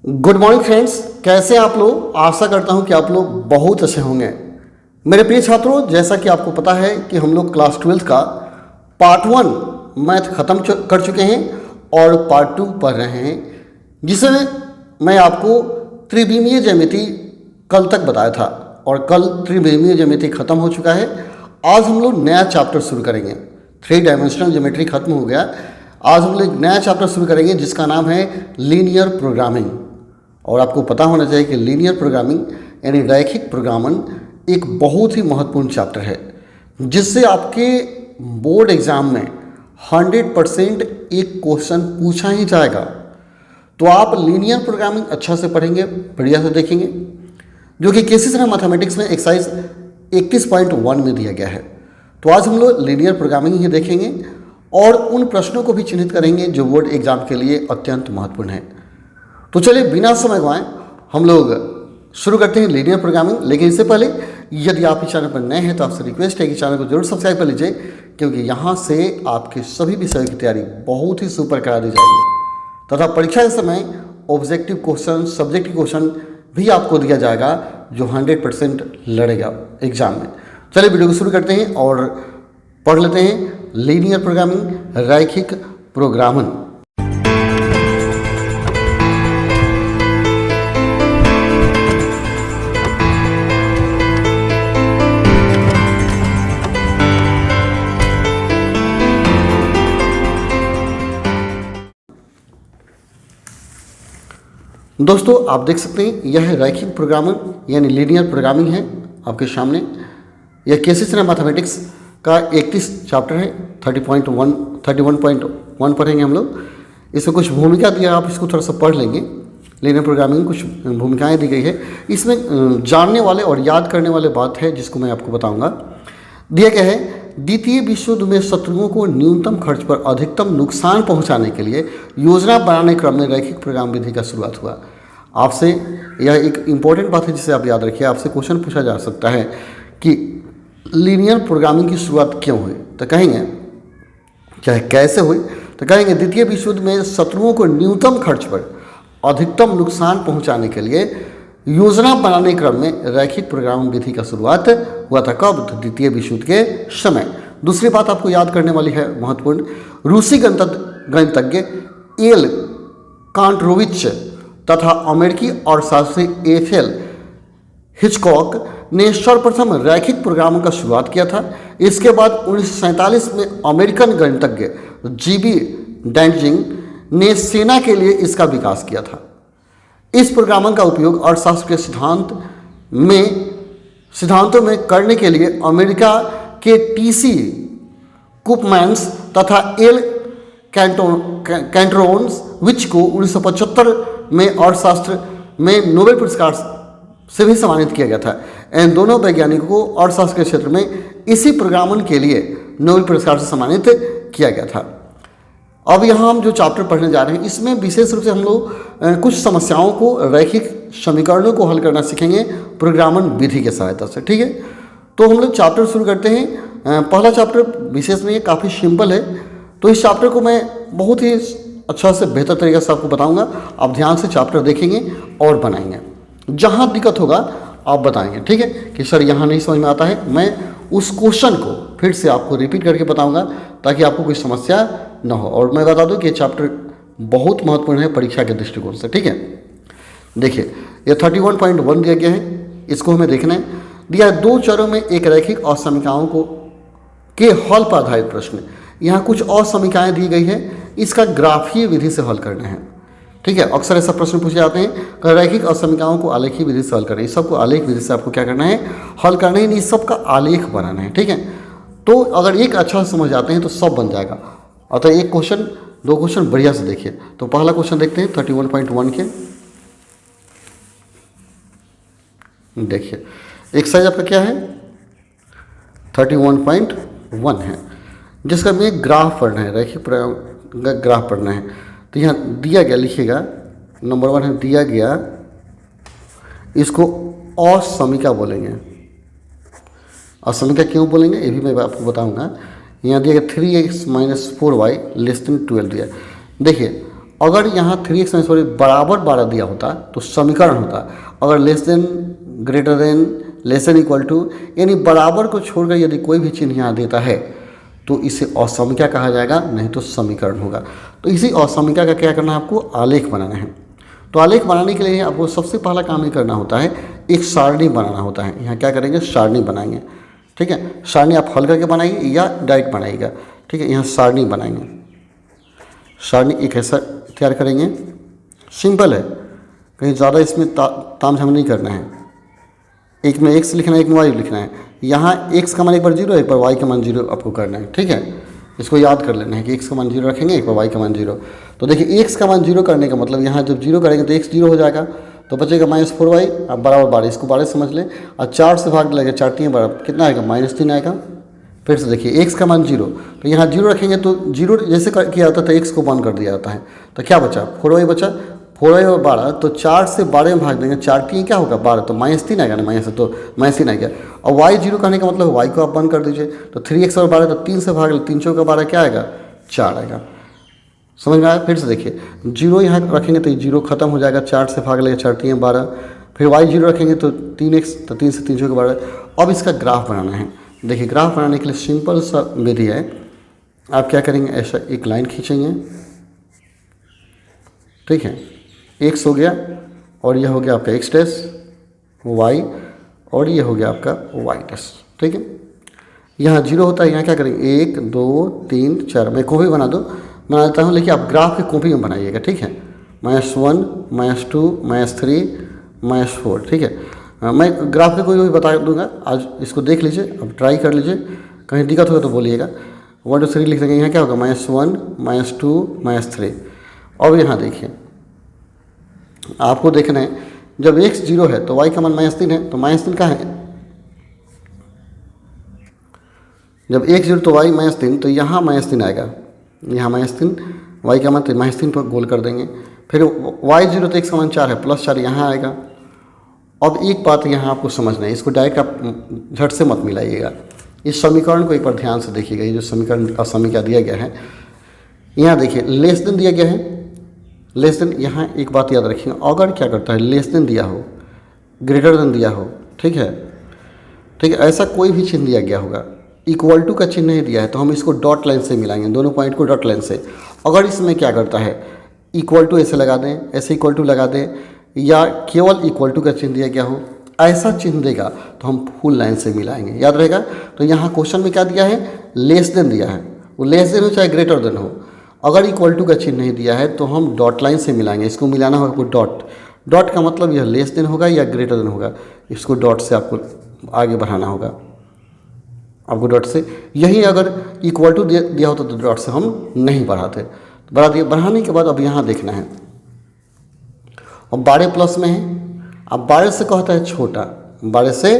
Good morning friends, कैसे आप लोग। आशा करता हूं कि आप लोग बहुत अच्छे होंगे। मेरे प्रिय छात्रों, जैसा कि आपको पता है कि हम लोग क्लास 12 का पार्ट 1 मैथ ख़त्म कर चुके हैं और पार्ट 2 पढ़ रहे हैं, जिसमें मैं आपको त्रिविमीय ज्यामिति कल तक बताया था और कल त्रिविमीय ज्यामिति खत्म हो चुका है। आज हम लोग नया चैप्टर शुरू करेंगे। 3 डायमेंशनल ज्योमेट्री खत्म हो गया। आज हम लोग नया चैप्टर शुरू करेंगे जिसका नाम है लीनियर प्रोग्रामिंग। और आपको पता होना चाहिए कि लीनियर प्रोग्रामिंग यानी रैखिक प्रोग्रामन एक बहुत ही महत्वपूर्ण चैप्टर है, जिससे आपके बोर्ड एग्जाम में 100% एक क्वेश्चन पूछा ही जाएगा। तो आप लीनियर प्रोग्रामिंग अच्छा से पढ़ेंगे, बढ़िया से देखेंगे, जो कि केसी सेना मैथमेटिक्स में एक्सरसाइज 21.1 में दिया गया है। तो आज हम लोग लीनियर प्रोग्रामिंग ही देखेंगे और उन प्रश्नों को भी चिन्हित करेंगे जो बोर्ड एग्जाम के लिए अत्यंत महत्वपूर्ण है। तो चलिए बिना समय गंवाए हम लोग शुरू करते हैं लीनियर प्रोग्रामिंग। लेकिन इससे पहले यदि आप इस चैनल पर नए हैं तो आपसे रिक्वेस्ट है कि चैनल को जरूर सब्सक्राइब कर लीजिए, क्योंकि यहाँ से आपके सभी विषयों की तैयारी बहुत ही सुपर करा दी जाएगी तथा परीक्षा के समय ऑब्जेक्टिव क्वेश्चन, सब्जेक्टिव क्वेश्चन भी आपको दिया जाएगा जो 100% लड़ेगा एग्जाम में। चलिए वीडियो को शुरू करते हैं और पढ़ लेते हैं लीनियर प्रोग्रामिंग, रैखिक प्रोग्रामन। दोस्तों आप देख सकते हैं यह रैखिक प्रोग्रामर यानी लीनियर प्रोग्रामिंग है आपके सामने। यह केसी सेना मैथमेटिक्स का 31 चैप्टर है। 31.1 पढ़ेंगे हम लोग। इसमें कुछ भूमिका दिया, आप इसको थोड़ा सा पढ़ लेंगे। लीनियर प्रोग्रामिंग कुछ भूमिकाएं दी गई है। इसमें जानने वाले और याद करने वाले बात है जिसको मैं आपको बताऊंगा। दिया गया है द्वितीय विश्व युद्ध में शत्रुओं को न्यूनतम खर्च पर अधिकतम नुकसान पहुंचाने के लिए योजना बनाने क्रम में रैखिक प्रोग्राम विधि का शुरुआत हुआ। आपसे यह एक इम्पॉर्टेंट बात है जिसे आप याद रखिए। आपसे क्वेश्चन पूछा जा सकता है कि लीनियर प्रोग्रामिंग की शुरुआत क्यों हुई, तो कहेंगे चाहे कैसे हुई, तो कहेंगे द्वितीय विश्व युद्ध में शत्रुओं को न्यूनतम खर्च पर अधिकतम नुकसान पहुंचाने के लिए योजना बनाने क्रम में रैखिक प्रोग्रामिंग विधि का शुरुआत हुआ था। कब? द्वितीय विश्व युद्ध के समय। दूसरी बात आपको याद करने वाली है महत्वपूर्ण, रूसी गणितज्ञ एल कांट्रोविच तथा अमेरिकी अर्थशास्त्री एफएल हिचकॉक ने सर्वप्रथम रैखिक प्रोग्रामिंग का शुरुआत किया था। इसके बाद 1947 में अमेरिकन गणितज्ञ जीबी डैंजिंग ने सेना के लिए इसका विकास किया था। इस प्रोग्रामिंग का उपयोग अर्थशास्त्र के सिद्धांतों में करने के लिए अमेरिका के टीसी कुपमैन्स तथा एल कैंट्रोविच को 1975 में अर्थशास्त्र में नोबेल पुरस्कार से भी सम्मानित किया गया था। इन दोनों वैज्ञानिकों को अर्थशास्त्र के क्षेत्र में इसी प्रोग्रामिंग के लिए नोबेल पुरस्कार से सम्मानित किया गया था। अब यहाँ हम जो चैप्टर पढ़ने जा रहे हैं इसमें विशेष रूप से हम लोग कुछ समस्याओं को, रैखिक समीकरणों को हल करना सीखेंगे प्रोग्रामन विधि के सहायता से। ठीक है, तो हम लोग चैप्टर शुरू करते हैं। पहला चैप्टर विशेष नहीं है, काफ़ी सिंपल है। तो इस चैप्टर को मैं बहुत ही अच्छा से बेहतर तरीके से आपको बताऊंगा। आप ध्यान से चैप्टर देखेंगे और बनाएंगे। जहाँ दिक्कत होगा आप बताएंगे, ठीक है, कि सर यहाँ नहीं समझ में आता है। मैं उस क्वेश्चन को फिर से आपको रिपीट करके बताऊंगा ताकि आपको कोई समस्या न हो। और मैं बता दूं कि ये चैप्टर बहुत महत्वपूर्ण है परीक्षा के दृष्टिकोण से। ठीक है, देखिए ये 31.1 दिया गया है, इसको हमें देखना है। दिया है 2 चरों में एक रैखिक असमीकाओं को के हल पर आधारित प्रश्न। यहाँ कुछ असमीकाएँ दी गई है, इसका ग्राफीय विधि से हल करना है। ठीक है, अक्सर ऐसा प्रश्न पूछे जाते हैं रैखिक असमीकाओं को आलेखीय विधि से हल करें। इस सबको आलेख विधि से आपको क्या करना है, हल करना है, इस सब का आलेख बनाना है। ठीक है, तो अगर एक अच्छा समझ जाते हैं तो सब बन जाएगा। अतः एक क्वेश्चन, 2 क्वेश्चन बढ़िया से देखिए। तो पहला क्वेश्चन देखते हैं 31.1 के। देखिए एक्सरसाइज आपका क्या है, 31.1 है, जिसका हमें ग्राफ पढ़ना है, रैखिक ग्राफ पढ़ना है। तो यहाँ दिया गया, लिखिएगा नंबर 1 है, दिया गया, इसको असमीका बोलेंगे। असमीका क्यों बोलेंगे ये भी मैं आपको बताऊंगा। यहाँ दिया गया 3x - 4y <12 दिया। देखिए अगर यहाँ 3x माइनस 4 बराबर 12 दिया होता तो समीकरण होता, अगर less than, greater than, less than, equal to, यानी बराबर को छोड़कर यदि कोई भी चिन्ह यहाँ देता है तो इसे असमिका कहा जाएगा, नहीं तो समीकरण होगा। तो इसी असमिका का क्या करना है, आपको आलेख बनाना है। तो आलेख बनाने के लिए आपको सबसे पहला काम ये करना होता है, एक सारणी बनाना होता है। यहाँ क्या करेंगे, सारणी बनाएंगे। ठीक है, सारणी आप हल करके बनाइए या डायरेक्ट बनाइएगा। ठीक है, यहाँ सारणी बनाएंगे। सारणी एक ऐसा तैयार करेंगे, सिंपल है, कहीं ज़्यादा इसमें तामझाम नहीं करना है। एक में x लिखना है, एक में y लिखना है। यहाँ x का मान एक बार 0, एक बार y का मान 0 आपको करना है। ठीक है, इसको याद कर लेना है कि x का मान 0 रखेंगे, एक बार y का मान 0। तो देखिए x का मान 0 करने का मतलब यहाँ जब 0 करेंगे तो x 0 हो जाएगा, तो बचेगा -4y अब बराबर 12। इसको 12 समझ लें और 4 से भाग लगेगा, 4 3 बराबर कितना आएगा, -3 आएगा। फिर से देखिए x का मान 0, तो यहाँ 0 रखेंगे तो 0 जैसे किया जाता था x को 1 कर दिया जाता है, तो क्या बचा, 4y बचा। 4y और 12, तो 4 से 12 में भाग देंगे, 4 3 क्या होगा 12, तो -3 आएगा ना, माइनस तो -3 आ गया। और y 0 कहने का मतलब y को आप 1 कर दीजिए, तो 3x और 12, तो 3 से भाग ले, 3 4 का 12 क्या आएगा, 4 आएगा। समझ में आया। फिर से देखिए 0 यहाँ रखेंगे तो 0 खत्म हो जाएगा, 4 से भाग लेगा, 4 3 12। फिर y 0 रखेंगे तो 3x, तो 3 से 3 4 का 12। अब इसका ग्राफ बनाना है। देखिए ग्राफ बनाने के लिए सिंपल सा विधि है, आप क्या करेंगे, ऐसा एक लाइन खींचेंगे। ठीक है, x हो गया और यह हो गया आपका x डैश, y और ये हो गया आपका y डैश। ठीक है, यहाँ 0 होता है, यहाँ क्या करेंगे 1 2 3 4, मैं कॉपी बना देता हूँ, लेकिन आप ग्राफ की कॉपी में बनाइएगा। ठीक है, -1 -2 -3 -4। ठीक है, मैं ग्राफ के कोई भी बता दूंगा, आज इसको देख लीजिए, अब ट्राई कर लीजिए, कहीं दिक्कत होगा तो बोलिएगा। 1 2 3 लिख देंगे, यहाँ क्या होगा -1 -2 -3। अब यहाँ देखिए आपको देखना है, जब x 0 है तो y का मान -3 है, तो -3 कहाँ है, जब x 0 तो y -3, तो यहाँ -3 आएगा, यहाँ -3, y का मान -3 पर गोल कर देंगे। फिर y 0 तो x का मान 4 है, +4 यहाँ आएगा। अब एक बात यहाँ आपको समझना है, इसको डायरेक्ट आप झट से मत मिलाइएगा, इस समीकरण को एक बार ध्यान से देखिएगा। ये जो समीकरण असमिका दिया गया है, यहाँ देखिए लेस देन दिया गया है, लेस देन, यहाँ एक बात याद रखिए, अगर क्या करता है लेस देन दिया हो, ग्रेटर देन दिया हो, ठीक है, ऐसा कोई भी चिन्ह दिया गया होगा, इक्वल टू का चिन्ह नहीं दिया है, तो हम इसको डॉट लाइन से मिलाएंगे, दोनों पॉइंट को डॉट लाइन से। अगर इसमें क्या करता है, इक्वल टू ऐसे लगा दें, ऐसे इक्वल टू लगा दें, या केवल इक्वल टू का चिन्ह दिया गया हो, ऐसा चिन्ह देगा तो हम फुल लाइन से मिलाएंगे, याद रहेगा। तो यहाँ क्वेश्चन में क्या दिया है, लेस देन दिया है, वो लेस देन हो चाहे ग्रेटर देन हो, अगर इक्वल टू का चिन्ह नहीं दिया है तो हम डॉट लाइन से मिलाएंगे। इसको मिलाना होगा आपको डॉट, डॉट का मतलब यह लेस देन होगा या ग्रेटर देन होगा, इसको डॉट से आपको आगे बढ़ाना होगा, आपको डॉट से। यही अगर इक्वल टू दिया होता तो डॉट से हम नहीं बढ़ाते, बढ़ा दिया। बढ़ाने के बाद अब यहाँ देखना है, अब 12 प्लस में है, अब 12 से कहता है छोटा, 12 से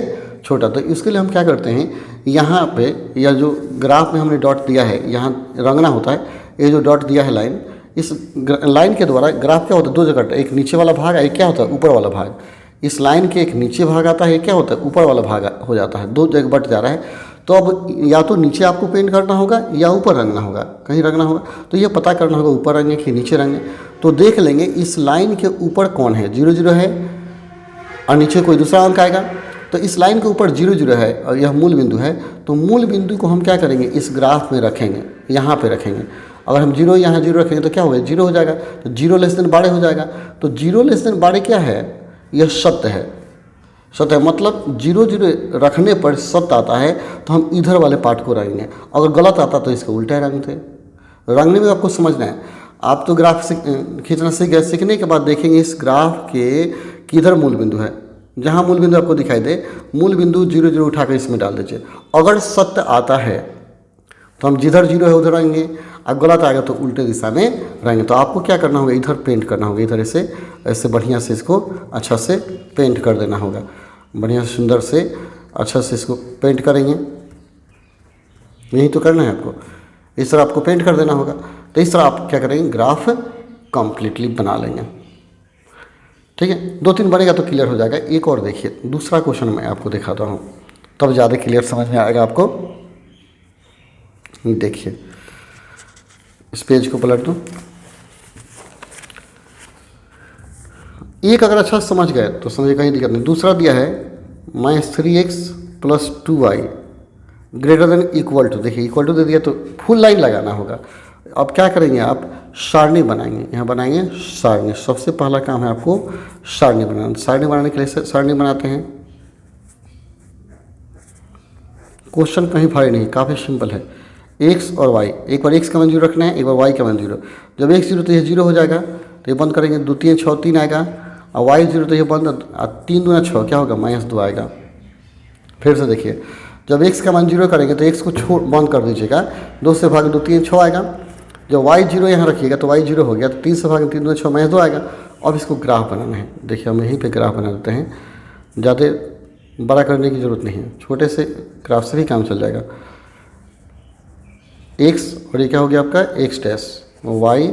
छोटा, तो इसके लिए हम क्या करते हैं, यहाँ पे या जो ग्राफ में हमने डॉट दिया है यहाँ रंगना होता है। ये जो डॉट दिया है लाइन, इस लाइन के द्वारा ग्राफ क्या होता है, दो जगह, एक नीचे वाला भाग है, एक क्या होता है ऊपर वाला भाग। इस लाइन के एक नीचे भाग आता है, एक क्या होता है ऊपर वाला भाग हो जाता है, दो जगह बट जा रहा है। तो अब या तो नीचे आपको पेंट करना होगा या ऊपर रंगना होगा, कहीं रंगना होगा, तो ये पता करना होगा ऊपर रंगे कि नीचे रंगे। तो देख लेंगे इस लाइन के ऊपर कौन है, 0 0 है और नीचे कोई दूसरा अंक आएगा, तो इस लाइन के ऊपर 0 0 है और यह मूल बिंदु है, तो मूल बिंदु को हम क्या करेंगे इस ग्राफ में रखेंगे, यहाँ पे रखेंगे। अगर हम 0 यहाँ 0 रखेंगे तो क्या होगा, 0 हो जाएगा, तो 0 लेस देन 12 हो जाएगा। तो 0 लेस देन 12 क्या है, यह सत्य है, सत्य है, मतलब 0 0 रखने पर सत्य आता है, तो हम इधर वाले पार्ट को रंगेंगे। अगर गलत आता तो इसको उल्टा रंगते। रंगने में आपको समझना है, आप तो ग्राफ खींचना सीख गए, सीखने के बाद देखेंगे इस ग्राफ के किधर मूल बिंदु है, जहाँ मूल बिंदु आपको दिखाई दे, मूल बिंदु 0 0 उठाकर इसमें डाल दीजिए। अगर सत्य आता है तो हम जिधर 0 है उधर रहेंगे, अब गलत आएगा तो उल्टे दिशा में रहेंगे। तो आपको क्या करना होगा, इधर पेंट करना होगा, इधर ऐसे बढ़िया से इसको अच्छा से पेंट कर देना होगा, बढ़िया सुंदर से अच्छा से इसको पेंट करेंगे। यही तो करना है आपको, इस तरह आपको पेंट कर देना होगा। तो इस तरह आप क्या करेंगे, ग्राफ कंप्लीटली बना लेंगे। ठीक है, 2-3 बनेगा तो क्लियर हो जाएगा। एक और देखिए, दूसरा क्वेश्चन मैं आपको दिखाता हूँ, तब ज़्यादा क्लियर समझ में आएगा आपको। देखिए इस पेज को पलट दो, एक अगर अच्छा समझ गए तो समझिए कहीं दिक्कत नहीं। दूसरा दिया है -3x + 2y greater than equal to, देखिए इक्वल टू दे दिया तो फुल लाइन लगाना होगा। अब क्या करेंगे आप, सारणी बनाएंगे, यहाँ बनाएंगे सारणी। सबसे पहला काम है आपको सारणी बनाना। सारणी बनाने के लिए सारणी बनाते हैं। क्वेश्चन कहीं भारी नहीं, काफ़ी सिंपल है। x और y, एक बार x का मान 0 रखना है, एक बार y का मान 0। जब x 0 तो ये 0 हो जाएगा, तो ये बंद करेंगे, 2 3 6 3 आएगा, और y 0 तो ये बंद, 3 दूना 6 क्या होगा, -2 आएगा। फिर से देखिए, जब x का मान 0 करेंगे तो x को बंद कर दीजिएगा, 2 से भाग 2 3 6 आएगा। जब y 0 यहाँ रखिएगा तो y 0 हो गया, तो 3 से भाग 3 दूना 6 -2 आएगा। अब इसको ग्राफ बनाना है। देखिए हम यहीं पे ग्राफ बना देते हैं, ज़्यादा बड़ा करने की ज़रूरत नहीं है, छोटे से ग्राफ से भी काम चल जाएगा। x और ये क्या हो गया आपका x डैश, y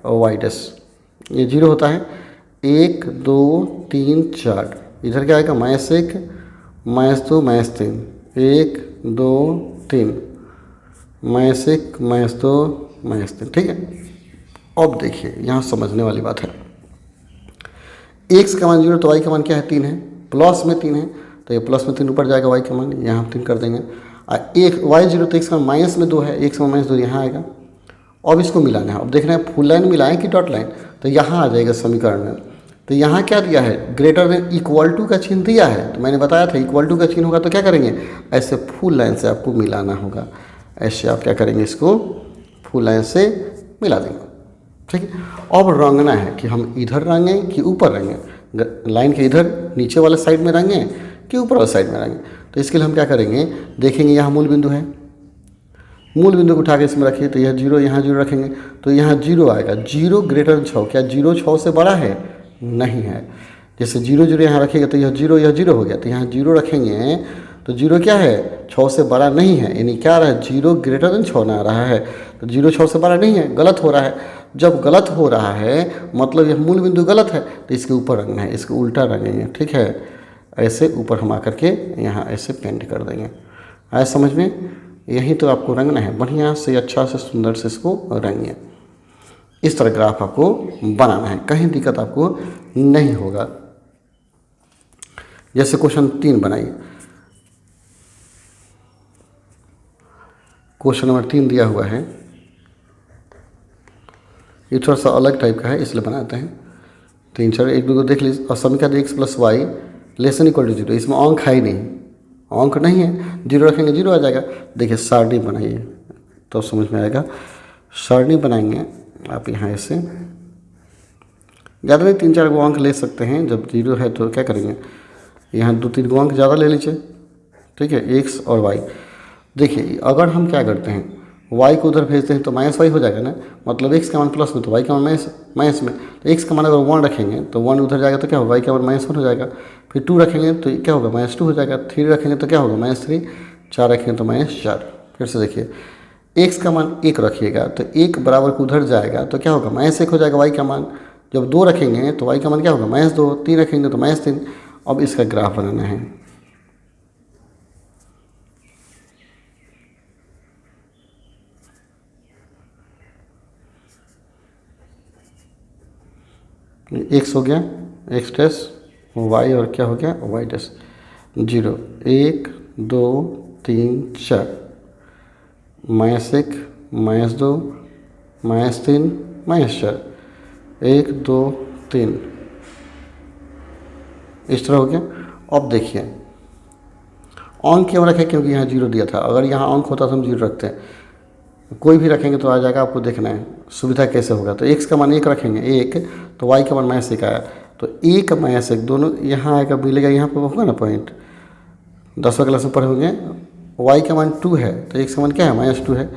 और y डैश, ये 0 होता है। 1 2 3 4, इधर क्या आएगा, -1 -2 -3, 1 2 3, -1 -2 -3, ठीक है। अब देखिए यहाँ समझने वाली बात है, x का मान 0 तो y का मान क्या है, 3 है, प्लस में 3 है, तो ये प्लस में 3 ऊपर जाएगा, y का मान यहाँ 3 कर देंगे। और एक y 0 तो x का माइनस में 2 है, x का -2 यहाँ आएगा। अब इसको मिलाना है। अब देखना है फुल लाइन मिलाएं कि डॉट लाइन, तो यहाँ आ जाएगा समीकरण में। तो यहाँ क्या दिया है, ग्रेटर देन इक्वल टू का चिन्ह दिया है, तो मैंने बताया था इक्वल टू का चिन्ह होगा तो क्या करेंगे, ऐसे फुल लाइन से आपको मिलाना होगा। ऐसे आप क्या करेंगे, इसको फुल लाइन से मिला देंगे, ठीक है। अब रंगना है कि हम इधर रंगें कि ऊपर रंगें, लाइन के इधर नीचे वाले साइड में रंगें कि ऊपर वाले साइड में रंगें। तो इसके लिए हम क्या करेंगे, देखेंगे यहाँ मूल बिंदु है, मूल बिंदु को उठा के इसमें रखिए, तो यह 0 यहाँ 0 रखेंगे, तो यहाँ 0 आएगा। 0 ग्रेटर देन 6, क्या 0 6 से बड़ा है, नहीं है। जैसे 0 0 यहाँ रखेंगे तो यह 0 हो गया, तो यहाँ 0 रखेंगे तो 0 क्या है, 6 से बड़ा नहीं है, यानी क्या आ रहा है, 0 ग्रेटर देन 6 ना आ रहा है, तो 0 6 से बड़ा नहीं है, गलत हो रहा है। जब गलत हो रहा है मतलब यह मूल बिंदु गलत है, तो इसके ऊपर रंगना है, इसको उल्टा रंगेंगे, ठीक है। ऐसे ऊपर हम आकर के यहाँ ऐसे पेंट कर देंगे। आया समझ में, यही तो आपको रंगना है, बढ़िया से अच्छा से सुंदर से इसको रंगिए। इस तरह ग्राफ आपको बनाना है, कहीं दिक्कत आपको नहीं होगा। जैसे क्वेश्चन 3 बनाइए, क्वेश्चन नंबर 3 दिया हुआ है, ये थोड़ा सा अलग टाइप का है इसलिए बनाते हैं। 3 4 1 2 देख लीजिए। और समीकरण x + y less than equal to 0, इसमें अंक है ही नहीं, अंक नहीं है, 0 रखेंगे 0 आ जाएगा। देखिए सारणी बनाइए तो समझ में आएगा। सारणी बनाएंगे आप यहाँ ऐसे, ज़्यादा नहीं 3 4 गो अंक ले सकते हैं। जब 0 है तो क्या करेंगे, यहाँ 2 3 गो अंक ज़्यादा ले लीजिए, ठीक है, x और y। देखिए अगर हम क्या करते हैं, y को उधर भेजते हैं तो -y हो जाएगा ना, मतलब x का मान प्लस में तो y का मान माइनस में, तो x का मान अगर 1 रखेंगे तो 1 उधर जाएगा तो क्या होगा, y का मान -1 हो जाएगा। फिर 2 रखेंगे तो क्या होगा, -2 हो जाएगा। 3 रखेंगे तो क्या होगा, -3। 4 रखेंगे तो -4। फिर से देखिए, x का मान 1 रखिएगा तो 1 बराबर को उधर जाएगा तो क्या होगा, -1 हो जाएगा y का मान। जब 2 रखेंगे तो y का मान क्या होगा, -2। 3 रखेंगे तो -3। अब इसका ग्राफ बनाना है। x हो गया x डैश, y और क्या हो गया, y डैश। 0 1 2 3 4, -1 -2 -3 -4, 1 2 3, इस तरह हो गया। अब देखिए अंक क्यों रखे, क्योंकि यहाँ 0 दिया था। अगर यहाँ अंक होता तो हम 0 रखते हैं, कोई भी रखेंगे तो आ जाएगा। आपको देखना है सुविधा कैसे होगा। तो x का मान 1 रखेंगे, 1 तो y का मान -1 आया, तो 1 -1 दोनों यहाँ आएगा, मिलेगा, यहाँ पर होगा ना पॉइंट, 10वां क्लास में पढ़े होंगे। y का मान 2 है तो x का मान क्या है, -2 है।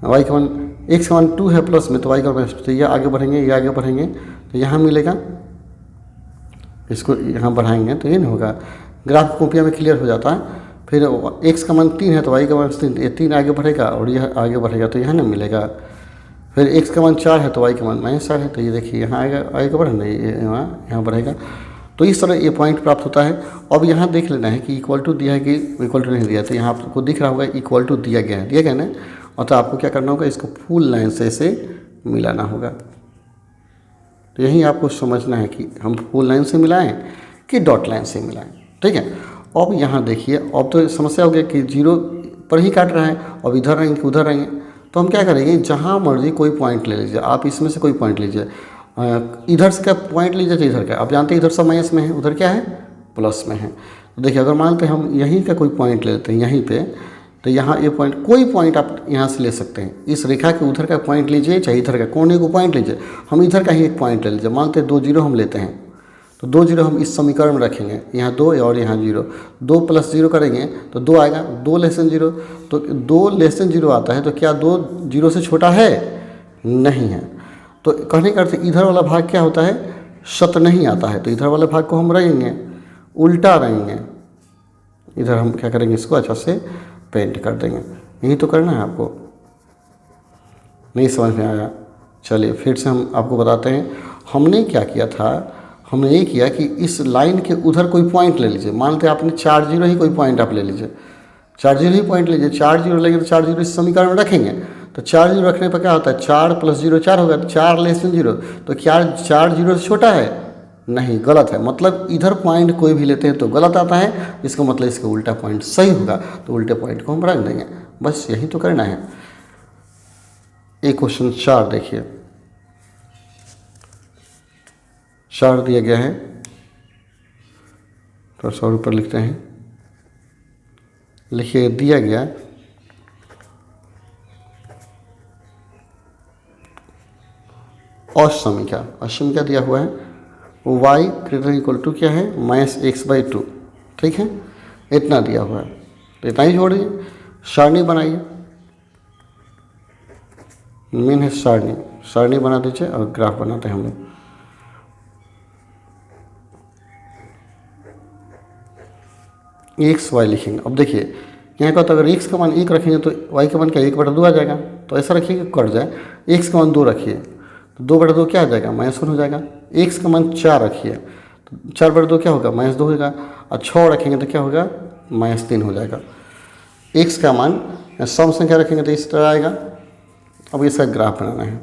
y का मान, x का मान 2 है प्लस में तो y का मान -2, तो ये आगे बढ़ेंगे, ये आगे बढ़ेंगे तो यहाँ मिलेगा, इसको यहाँ बढ़ाएंगे तो ये नहीं होगा। ग्राफ कॉपिया में क्लियर हो जाता है। फिर x का मान 3 है तो y का मान 3, ये 3 आगे बढ़ेगा और यह आगे बढ़ेगा तो यहाँ ना मिलेगा। फिर x का मान 4 है तो y का मान -4 है, तो ये देखिए यहाँ आएगा बढ़ेगा, ये यहाँ बढ़ेगा। तो इस तरह ये पॉइंट प्राप्त होता है। अब यहाँ देख लेना है कि इक्वल टू दिया है कि इक्वल टू नहीं दिया। तो यहाँ आपको दिख रहा होगा इक्वल टू दिया गया है ना। और तो आपको क्या करना होगा, इसको फुल लाइन से इसे मिलाना होगा। तो यही आपको समझना है कि हम फुल लाइन से मिलाएं कि डॉट लाइन से मिलाएं, ठीक है। अब यहाँ देखिए, अब तो समस्या हो गया कि जीरो पर ही काट रहा है, अब इधर आएंगे कि उधर आएंगे, तो हम क्या करेंगे, जहाँ मर्जी कोई पॉइंट ले लीजिए, आप इसमें से कोई पॉइंट लीजिए, इधर से क्या पॉइंट लीजिए तो इधर का, आप जानते हैं इधर सब माइनस में है, उधर क्या है प्लस में है। तो देखिए अगर मानते हैं हम यहीं का कोई पॉइंट ले लेते हैं यहीं पे, तो यहाँ ये पॉइंट, कोई पॉइंट आप यहाँ से ले सकते हैं, इस रेखा के उधर का पॉइंट लीजिए चाहे इधर का कोने को पॉइंट लीजिए, हम इधर का ही एक पॉइंट ले लीजिए। मानते हैं 2 जीरो हम लेते हैं, तो 2 जीरो हम इस समीकरण में रखेंगे, यहाँ 2 और यहाँ 0, 2 + 0 करेंगे तो 2 आएगा, 2 < 0, तो 2 < 0 आता है, तो क्या 2 0 से छोटा है? नहीं है। तो कहने का अर्थ इधर वाला भाग क्या होता है, शत नहीं आता है, तो इधर वाले भाग को हम रंगेंगे, उल्टा रंगेंगे, इधर हम क्या करेंगे, इसको अच्छा से पेंट कर देंगे। यही तो करना है आपको, नहीं समझ में आया? चलिए फिर से हम आपको बताते हैं। हमने क्या किया था, हमने ये किया कि इस लाइन के उधर कोई पॉइंट ले लीजिए। मानते हैं आपने 4 जीरो ही कोई पॉइंट आप ले लीजिए, 4 जीरो ही पॉइंट लीजिए, 4 जीरो लेंगे तो 4 जीरो इस समीकरण में रखेंगे, तो 4 जीरो रखने पर क्या होता है, 4 + 0 4 होगा, 4 < 0, तो क्या 4 जीरो से छोटा है? नहीं, गलत है। मतलब इधर पॉइंट कोई भी लेते हैं तो गलत आता है, इसका मतलब इसका उल्टा पॉइंट सही होगा, तो उल्टे पॉइंट को हम रख देंगे। बस यही तो करना है। एक क्वेश्चन 4 देखिए, 4 दिया गया है, तो 100 ऊपर लिखते हैं, लिखिए दिया गया असमीका, असमीका दिया हुआ है y > क्या है, -x/2, ठीक है, इतना दिया हुआ है, तो इतना ही जोड़िए, सारणी बनाइए, मेन है सारणी, सारणी बना दीजिए और ग्राफ बनाते हैं हम लोग। x y लिखेंगे। अब देखिए यहाँ का, तो अगर x का मान 1 रखेंगे तो y का मान क्या 1/2 आ जाएगा, तो ऐसा रखिए कि कट जाए। x का मान 2 रखिए तो 2/2 क्या आ जाएगा, -1 हो जाएगा। x का मान 4 रखिए तो 4/2 क्या होगा, -2 होगा, और 6 रखेंगे तो क्या होगा, -3 हो जाएगा। x का मान सम संख्या रखेंगे तो इस तरह आएगा। अब इसका ग्राफ बनाना है,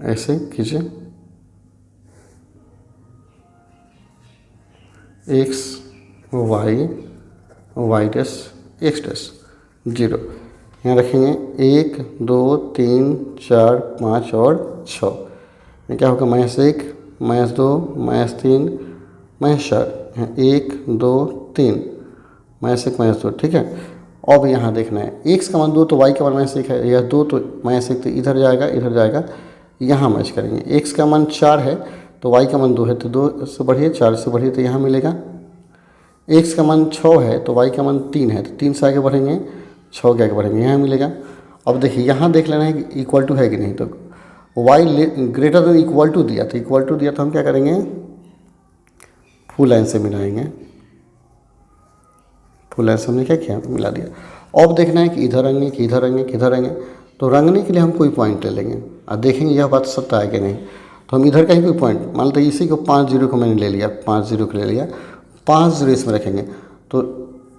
ऐसे कीजिए, x y y dash x dash 0, यहाँ रखेंगे 1 2 3 4 5 और 6, ये क्या होगा, -1 -2 -3 -4, यहाँ 1 2 3 -1 -2, ठीक है। अब यहाँ देखना है x का मान 2 तो y का मान -1 है, यह 2 तो -1 तो इधर जाएगा इधर जाएगा, यहाँ मैच करेंगे। x का मान 4 है तो y का मान 2 है, तो 2 से बढ़िए 4 से बढ़िए तो यहाँ मिलेगा। x का मान 6 है तो y का मान 3 है, तो 3 से आगे बढ़ेंगे 6 के आगे बढ़ेंगे, यहाँ मिलेगा। अब देखिए यहाँ देख लेना है कि इक्वल टू है कि नहीं, तो y > दिया, तो इक्वल टू दिया तो हम क्या करेंगे, फुल लाइन से मिलाएंगे, फुल लाइन से हमने क्या किया, मिला दिया। अब देखना है कि इधर आएंगे कि इधर आएंगे कि इधर आएंगे, तो रंगने के लिए हम कोई पॉइंट ले लेंगे और देखेंगे यह बात सत्य है कि नहीं। तो हम इधर का ही कोई पॉइंट, मान लो इसी को 5 जीरो को मैंने ले लिया, 5 जीरो को ले लिया, 5 जीरो इसमें रखेंगे, तो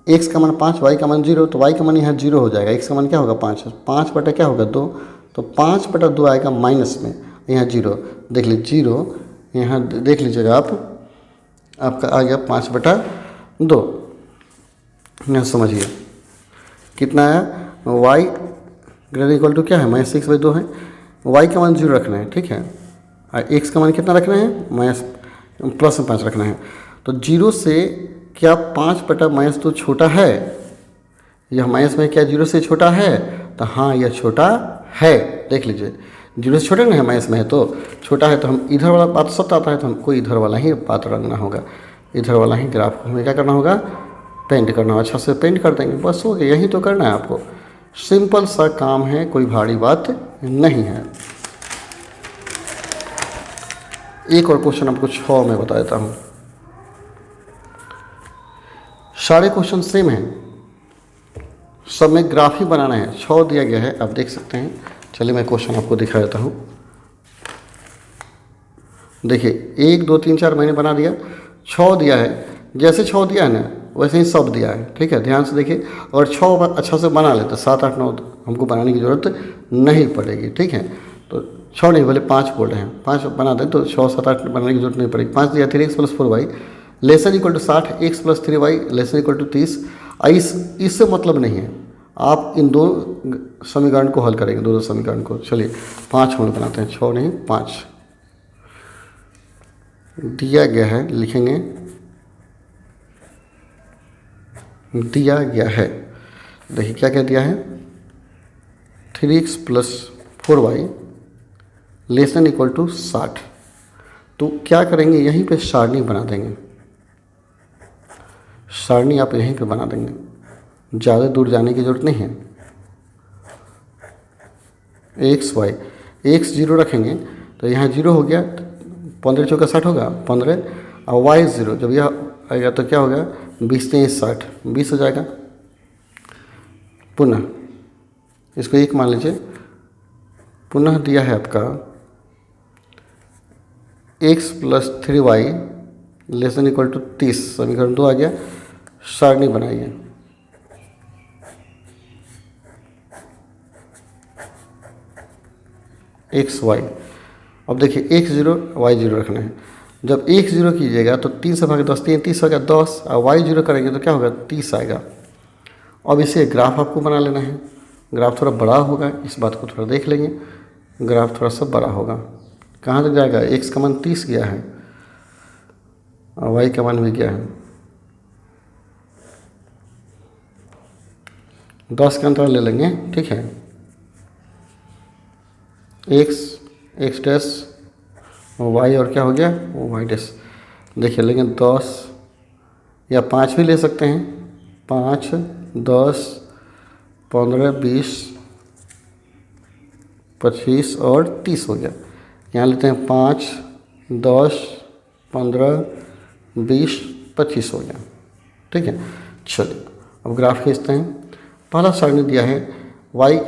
x का मान 5 y का मान 0, तो y का मान यहाँ 0 हो जाएगा, x का मान क्या होगा 5, 5 बटा क्या होगा 2, तो 5/2 आएगा माइनस में, यहाँ 0 देख लीजिए, 0 यहाँ देख लीजिएगा आप, आपका आ गया 5/2। यहाँ समझिए कितना आया, y > क्या है, -6/2 है, y का मान 0 रखना है, ठीक है, और x का मान कितना रखना है, +5 रखना है। तो 0 से क्या 5/-2 छोटा है, यह माइनस में क्या 0 से छोटा है, तो हाँ यह छोटा है, देख लीजिए 0 से छोटा नहीं है, माइनस में है तो छोटा है, तो हम इधर वाला बात सत्य आता है, तो हमको इधर वाला ही बात रखना होगा, इधर वाला ही ग्राफ को हमें क्या करना होगा, पेंट करना होगा, अच्छा से पेंट कर देंगे, बस हो गया। यही तो करना है आपको, सिंपल सा काम है, कोई भारी बात नहीं है। एक और क्वेश्चन आपको 6 में बता देता हूँ, सारे क्वेश्चन सेम हैं, सब में ग्राफ ही बनाना है। 6 दिया गया है, आप देख सकते हैं। चलिए मैं क्वेश्चन आपको दिखा देता हूँ। देखिए 1 2 3 4 मैंने बना दिया, 6 दिया है, जैसे 6 दिया है ना वैसे ही सब दिया है, ठीक है, ध्यान से देखिए। और 6 अच्छा से बना लेते, 7 8 9 हमको बनाने की ज़रूरत नहीं पड़ेगी, ठीक है। तो 6 नहीं, भले 5 बोल रहे हैं, 5 बना दें तो 6 7 8 बनाने की जरूरत नहीं पड़ेगी। 5 दिया 3x + 4y less than equal to 60, x + 3y less than equal to 30। इससे मतलब नहीं है, आप इन दो समीकरण को हल करेंगे, दोनों समीकरण को। चलिए 5 हम बनाते हैं, 6 नहीं 5 दिया गया है, लिखेंगे दिया गया है। देखिए क्या क्या दिया है, 3x + 4y less than equal to 60। तो क्या करेंगे, यहीं पे सारणी बना देंगे, सारणी आप यहीं पे बना देंगे, ज़्यादा दूर जाने की ज़रूरत नहीं है। x x 0 रखेंगे तो यहाँ 0 हो गया, 15 चौका 60 होगा 15, और y 0 जब यह आएगा तो क्या होगा, 20 से 60 20 हो जाएगा। पुनः इसको 1 मान लीजिए, पुनः दिया है आपका x + 3y less than equal to 30, समीकरण 2 आ गया। सारणी बनाइए, x y। अब देखिए x 0 y 0 रखना है। जब x 0 कीजिएगा तो 3 से भागे 10 3 30 होगा 10, और y 0 करेंगे तो क्या होगा 30 आएगा। अब इसे ग्राफ आपको बना लेना है। ग्राफ थोड़ा बड़ा होगा, इस बात को थोड़ा देख लेंगे, ग्राफ थोड़ा सा बड़ा होगा। कहाँ तक जाएगा, x का मान 30 गया है और y का मान भी गया है, 10 का अंतर ले लेंगे, ठीक है। x डैश y और क्या हो गया y डैश। देखिए लेकिन 10 या 5 भी ले सकते हैं, 5 10 15 20 25 और 30 हो गया। यहाँ लेते हैं 5 10 15 20 25 हो गया, ठीक है। चलिए अब ग्राफ खींचते हैं। पहला सारणी दिया है y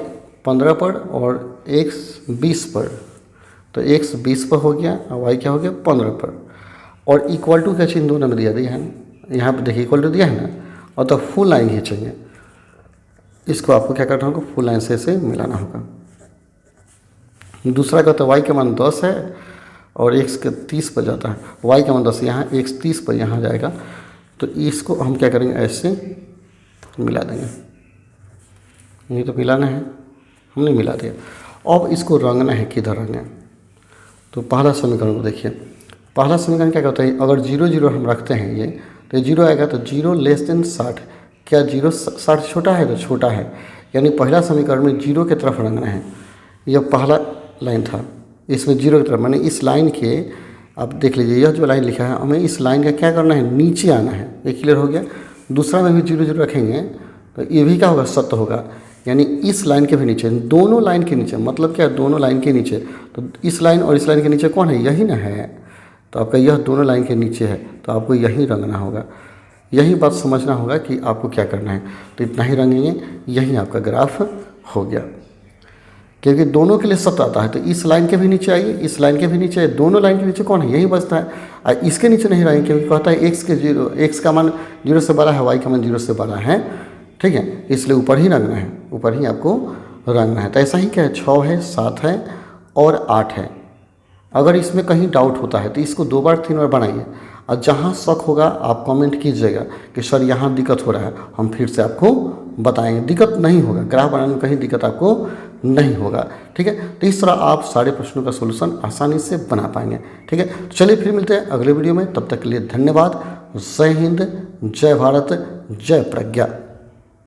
15 पर और x 20 पर, तो x 20 पर हो गया और y क्या हो गया 15 पर। और इक्वल टू क्या चिन्ह दोनों में दिया है ना, यहाँ पर देखिए इक्वल टू दिया है ना, और तो फुल लाइन खींचेंगे। इसको आपको क्या करना होगा, फुल लाइन से इसे मिलाना होगा। दूसरा का तो y का मान 10 है और x के 30 पर जाता है, y का मान 10 यहाँ, x 30 पर यहाँ जाएगा। तो इसको हम क्या करेंगे, ऐसे मिला देंगे। ये तो मिलाना है, हमने मिला दिया। अब इसको रंगना है, किधर रंगना है। तो पहला समीकरण को देखिए, पहला समीकरण क्या कहता है, अगर 0 0 हम रखते हैं ये, तो 0 आएगा तो 0 लेस देन 60। क्या 0 60 छोटा है, तो छोटा है, यानी पहला समीकरण में 0 की तरफ रंगना है। यह पहला लाइन था, इसमें 0 की तरफ, मैंने इस लाइन के, आप देख लीजिए यह जो लाइन लिखा है, हमें इस लाइन का क्या करना है, नीचे आना है। ये क्लियर हो गया। दूसरा में भी 0 0 रखेंगे तो ये भी क्या होगा, सत्य होगा, यानी इस लाइन के भी नीचे, दोनों लाइन के नीचे, मतलब क्या, दोनों लाइन के नीचे। तो इस लाइन और इस लाइन के नीचे कौन है, यही ना है। तो आपका यह दोनों लाइन के नीचे है, तो आपको यही रंगना होगा। यही बात समझना होगा कि आपको क्या करना है। तो इतना ही रंगेंगे, यही आपका ग्राफ हो गया। क्योंकि दोनों के लिए सत्य आता है, तो इस लाइन के भी नीचे आइए, इस लाइन के भी नीचे आइए, दोनों लाइन के नीचे कौन है, यही बचता है। और इसके नीचे नहीं रहेंगे, क्योंकि कहता है x का मान 0 से बड़ा है, y का मान 0 से बड़ा है, ठीक है। इसलिए ऊपर ही रंगना है, ऊपर ही आपको रंगना है। तो ऐसा ही क्या है, 6 है 7 है और 8 है। अगर इसमें कहीं डाउट होता है तो इसको 2 बार 3 बार बनाइए, और जहाँ शक होगा आप कमेंट कीजिएगा कि सर यहाँ दिक्कत हो रहा है, हम फिर से आपको बताएंगे। दिक्कत नहीं होगा, ग्राफ बनाने में कहीं दिक्कत आपको नहीं होगा, ठीक है। तो इस तरह आप सारे प्रश्नों का सोल्यूशन आसानी से बना पाएंगे, ठीक है। तो चलिए फिर मिलते हैं अगले वीडियो में, तब तक के लिए धन्यवाद। जय हिंद, जय भारत, जय प्रज्ञा।